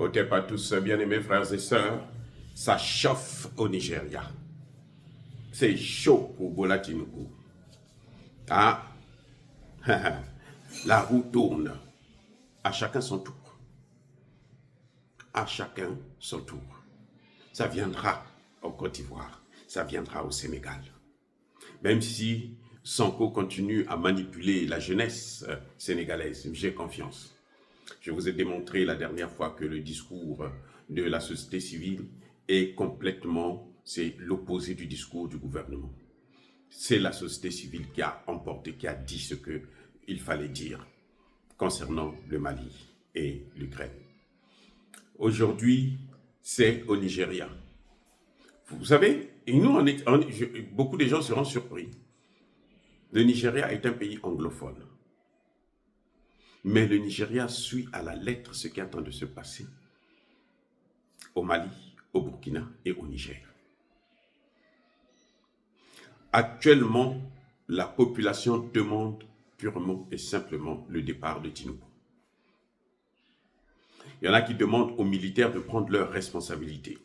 Otep à tous, bien-aimés frères et sœurs, ça chauffe au Nigeria. C'est chaud pour Bola Tinubu. Ah, la roue tourne. À chacun son tour. À chacun son tour. Ça viendra en Côte d'Ivoire. Ça viendra au Sénégal. Même si Sonko continue à manipuler la jeunesse sénégalaise, j'ai confiance. Je vous ai démontré la dernière fois que le discours de la société civile est complètement, c'est l'opposé du discours du gouvernement. C'est la société civile qui a emporté, qui a dit ce qu'il fallait dire concernant le Mali et l'Ukraine. Aujourd'hui, c'est au Nigeria. Vous savez, et nous, beaucoup de gens seront surpris. Le Nigeria est un pays anglophone. Mais le Nigeria suit à la lettre ce qui est en train de se passer au Mali, au Burkina et au Niger. Actuellement, la population demande purement et simplement le départ de Tinubu. Il y en a qui demandent aux militaires de prendre leurs responsabilités,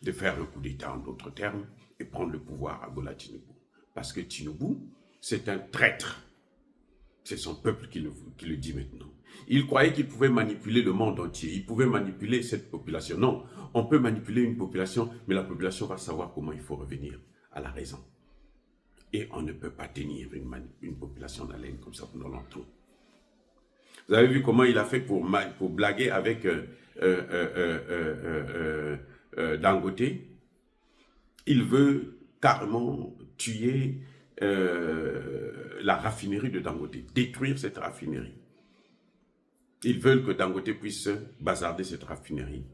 de faire un coup d'État en d'autres termes et prendre le pouvoir à Bola Tinubu. Parce que Tinubu, c'est un traître. C'est son peuple qui le dit maintenant. Il croyait qu'il pouvait manipuler le monde entier. Il pouvait manipuler cette population. Non, on peut manipuler une population, mais la population va savoir comment il faut revenir à la raison. Et on ne peut pas tenir une population d'haleine comme ça pendant longtemps. Vous avez vu comment il a fait pour blaguer avec Dangote. Il veut carrément tuer la raffinerie de Dangote, détruire cette raffinerie. Ils veulent que Dangote puisse bazarder cette raffinerie.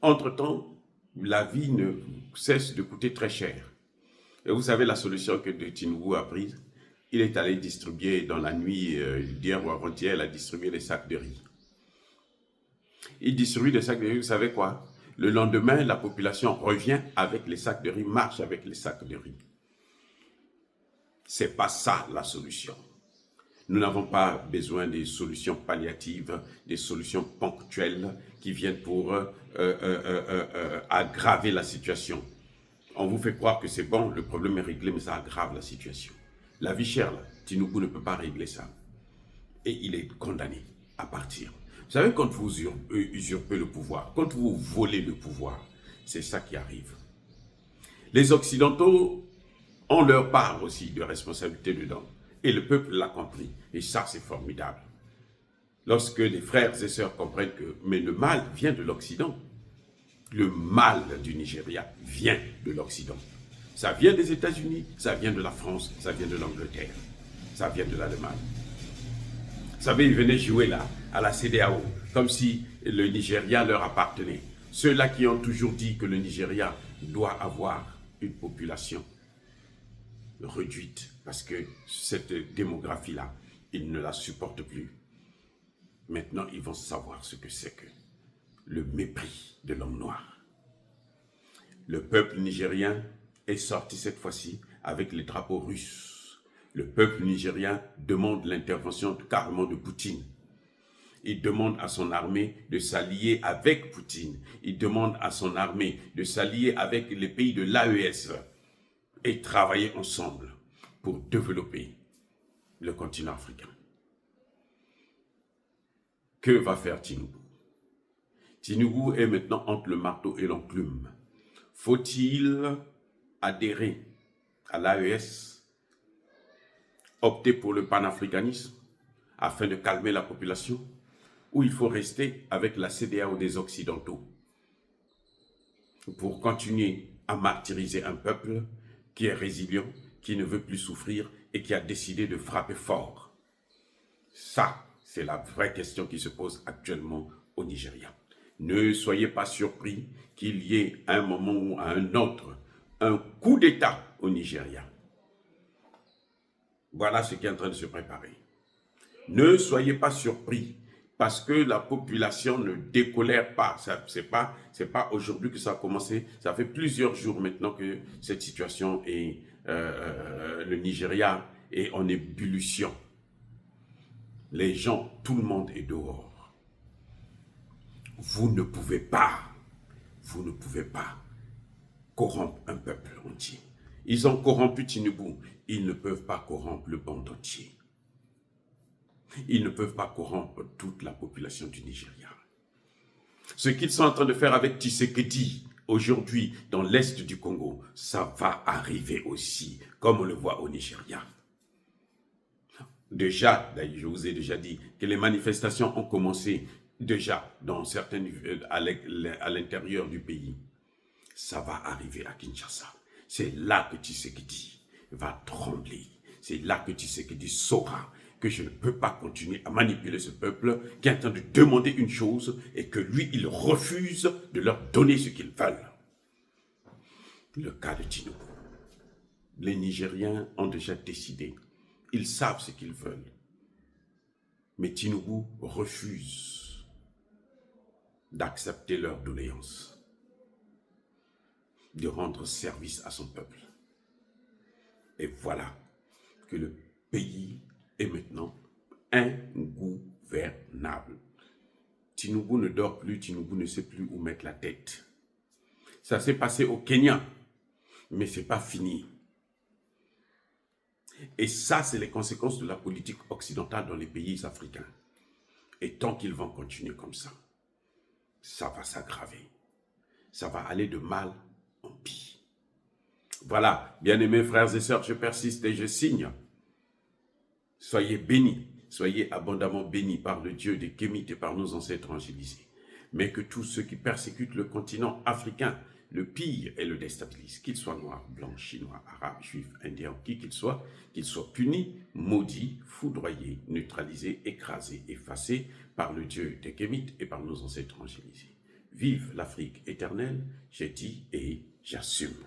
Entre-temps, la vie ne cesse de coûter très cher. Et vous savez la solution que Tinubu a prise? Il est allé distribuer dans la nuit d'hier ou avant-hier, il a distribué les sacs de riz. Il distribue des sacs de riz, vous savez quoi? Le lendemain, la population revient avec les sacs de riz, marche avec les sacs de riz. C'est pas ça la solution. Nous n'avons pas besoin des solutions palliatives, des solutions ponctuelles qui viennent pour aggraver la situation. On vous fait croire que c'est bon, le problème est réglé, mais ça aggrave la situation. La vie chère, là, Tinubu ne peut pas régler ça. Et il est condamné à partir. Vous savez, quand vous usurpez le pouvoir, quand vous volez le pouvoir, c'est ça qui arrive. Les Occidentaux ont leur part aussi de responsabilité dedans. Et le peuple l'a compris. Et ça, c'est formidable. Lorsque les frères et sœurs comprennent que mais le mal vient de l'Occident. Le mal du Nigeria vient de l'Occident. Ça vient des États-Unis, ça vient de la France, ça vient de l'Angleterre, ça vient de l'Allemagne. Vous savez, ils venaient jouer là, à la CEDEAO, comme si le Nigeria leur appartenait. Ceux-là qui ont toujours dit que le Nigeria doit avoir une population réduite, parce que cette démographie-là, ils ne la supportent plus. Maintenant, ils vont savoir ce que c'est que le mépris de l'homme noir. Le peuple nigérien est sorti cette fois-ci avec les drapeaux russes. Le peuple nigérien demande l'intervention carrément de Poutine. Il demande à son armée de s'allier avec Poutine. Il demande à son armée de s'allier avec les pays de l'AES et travailler ensemble pour développer le continent africain. Que va faire Tinubu? Tinubu est maintenant entre le marteau et l'enclume. Faut-il adhérer à l'AES, opter pour le panafricanisme afin de calmer la population, ou il faut rester avec la CEDEAO des Occidentaux pour continuer à martyriser un peuple qui est résilient, qui ne veut plus souffrir et qui a décidé de frapper fort? Ça, c'est la vraie question qui se pose actuellement au Nigeria. Ne soyez pas surpris qu'il y ait à un moment ou à un autre un coup d'État au Nigeria. Voilà ce qui est en train de se préparer. Ne soyez pas surpris parce que la population ne décolère pas. C'est pas aujourd'hui que ça a commencé. Ça fait plusieurs jours maintenant que cette situation est le Nigeria est en ébullition. Les gens, tout le monde est dehors. vous ne pouvez pas corrompre un peuple entier. Ils ont corrompu Tinubu, ils ne peuvent pas corrompre le monde entier. Ils ne peuvent pas corrompre toute la population du Nigeria. Ce qu'ils sont en train de faire avec Tshisekedi aujourd'hui dans l'est du Congo, ça va arriver aussi, comme on le voit au Nigeria. Déjà, je vous ai déjà dit que les manifestations ont commencé déjà dans certaines à l'intérieur du pays. Ça va arriver à Kinshasa. C'est là que Tshisekedi va trembler. C'est là que Tshisekedi saura que je ne peux pas continuer à manipuler ce peuple qui est en train de demander une chose et que lui, il refuse de leur donner ce qu'ils veulent. Le cas de Tinubu. Les Nigériens ont déjà décidé. Ils savent ce qu'ils veulent. Mais Tinubu refuse d'accepter leur doléance, de rendre service à son peuple. Et voilà que le pays est maintenant ingouvernable. Tinubu ne dort plus, Tinubu ne sait plus où mettre la tête. Ça s'est passé au Kenya, mais ce n'est pas fini. Et ça, c'est les conséquences de la politique occidentale dans les pays africains. Et tant qu'ils vont continuer comme ça va s'aggraver. Ça va aller de mal en pire. Voilà, bien-aimés frères et sœurs, je persiste et je signe. Soyez bénis, soyez abondamment bénis par le Dieu des Kémites et par nos ancêtres angélisés. Mais que tous ceux qui persécutent le continent africain le pillent et le déstabilisent, qu'ils soient noirs, blancs, chinois, arabes, juifs, indiens, qui qu'ils soient punis, maudits, foudroyés, neutralisés, écrasés, effacés par le Dieu des Kémites et par nos ancêtres angélisés. Vive l'Afrique éternelle, j'ai dit et j'assume.